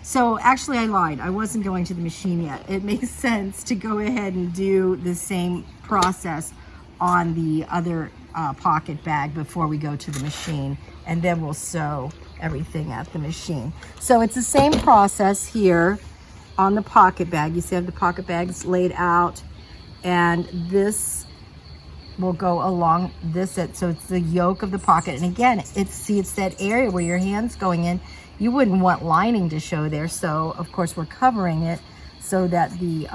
So actually I lied. I wasn't going to the machine yet. It makes sense to go ahead and do the same process on the other pocket bag before we go to the machine, and then we'll sew everything at the machine. So it's the same process here on the pocket bag. You see I have the pocket bags laid out, and this will go along this end. So it's the yoke of the pocket, and again, it's that area where your hand's going in. You wouldn't want lining to show there, so of course we're covering it so that the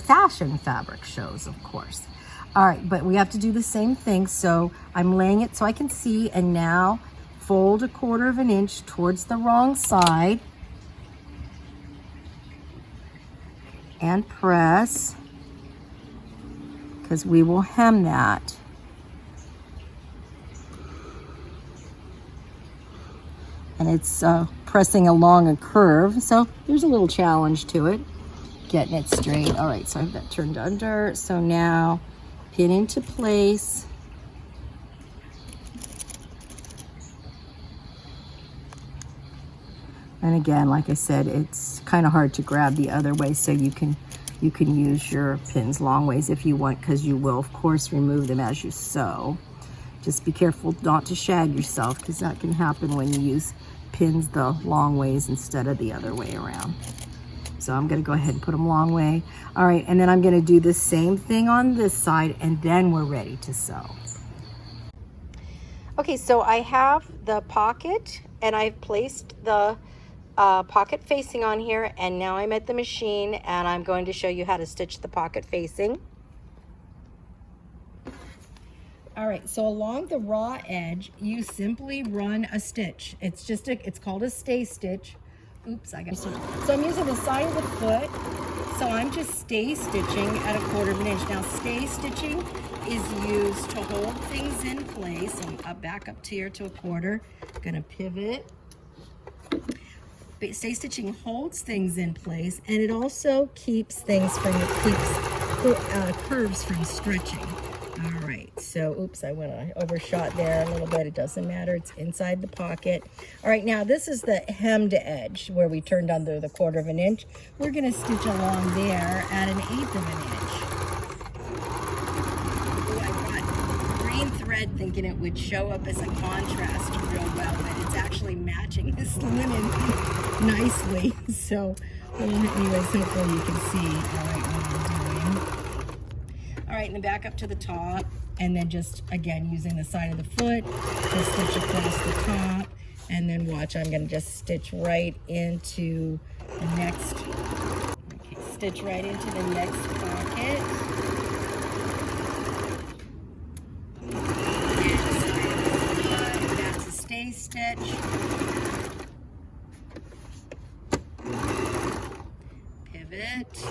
fashion fabric shows, of course. All right, but we have to do the same thing. So I'm laying it so I can see, and now fold 1/4 of an inch towards the wrong side and press, because we will hem that. And it's pressing along a curve, so there's a little challenge to it, getting it straight. All right, so I have that turned under. So now pin into place. And again, like I said, it's kind of hard to grab the other way, so you can use your pins long ways if you want, because you will of course remove them as you sew. Just be careful not to shag yourself, because that can happen when you use pins the long ways instead of the other way around. So I'm going to go ahead and put them long way. All right, and then I'm going to do the same thing on this side, and then we're ready to sew. Okay, so I have the pocket, and I've placed the pocket facing on here, and now I'm at the machine, and I'm going to show you how to stitch the pocket facing. All right, so along the raw edge, you simply run a stitch. It's called a stay stitch. Oops, I got so I'm using the side of the foot, so I'm just stay stitching at 1/4 of an inch. Now, stay stitching is used to hold things in place. I'm back up here to 1/4. Gonna pivot. Stay stitching holds things in place, and it also keeps things from curves from stretching. All right, so oops, I overshot there a little bit. It doesn't matter, it's inside the pocket. All right, now this is the hemmed edge where we turned under the 1/4 of an inch. We're gonna stitch along there at 1/8 of an inch. Oh, I brought green thread thinking it would show up as a contrast real well, but it's actually matching this linen nicely. So anyways, hopefully you can see all right what I'm doing. All right, and then back up to the top, and then just, again, using the side of the foot, just stitch across the top, and then watch, I'm gonna just stitch right into the next, okay, stitch right into the next pocket. And the side of the foot, that's a stay stitch. Pivot.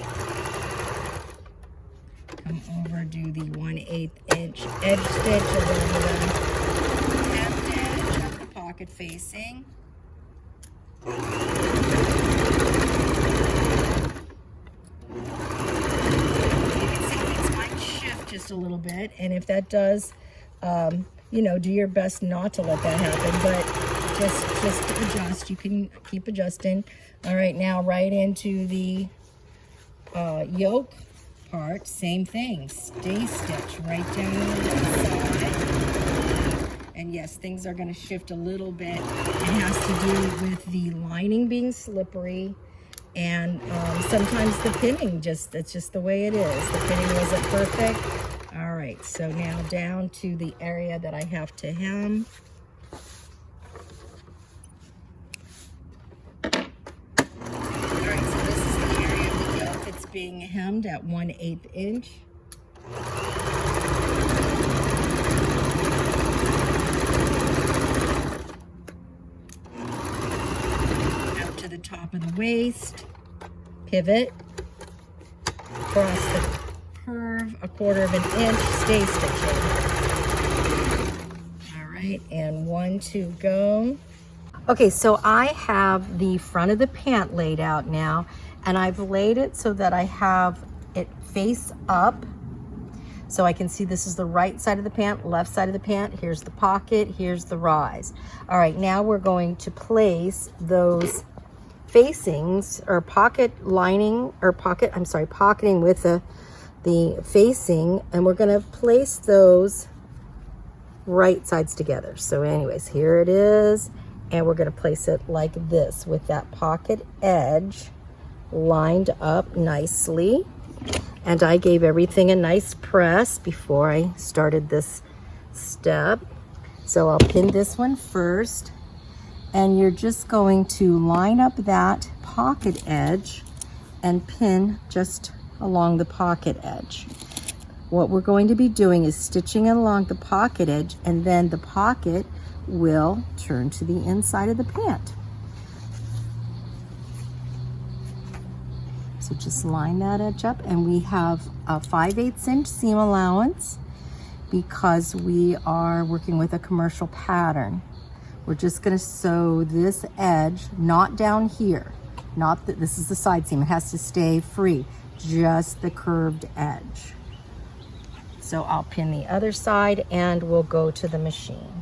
Come over, do the 1/8 inch edge stitch along the left edge of the pocket facing. You can see things might shift just a little bit, and if that does, you know, do your best not to let that happen, but just adjust. You can keep adjusting. All right, now right into the yoke part, same thing, stay stitch right down the side. And yes, things are going to shift a little bit. It has to do with the lining being slippery, and sometimes the pinning, that's just the way it is. The pinning wasn't perfect. All right, so now down to the area that I have to hem. Being hemmed at 1/8 inch. Out to the top of the waist, pivot, across the curve, 1/4 of an inch, stay stitching. All right, and 1, 2, go. Okay, so I have the front of the pant laid out now, and I've laid it so that I have it face up, so I can see this is the right side of the pant, left side of the pant. Here's the pocket, here's the rise. All right, now we're going to place those facings or pocket lining or pocketing with the facing, and we're going to place those right sides together. So anyways, here it is, and we're going to place it like this with that pocket edge lined up nicely. And I gave everything a nice press before I started this step. So I'll pin this one first, and you're just going to line up that pocket edge and pin just along the pocket edge. What we're going to be doing is stitching along the pocket edge, and then the pocket will turn to the inside of the pant. So just line that edge up, and we have a 5/8 inch seam allowance because we are working with a commercial pattern. We're just going to sew this edge, not down here, not that this is the side seam, it has to stay free, just the curved edge. So I'll pin the other side and we'll go to the machine.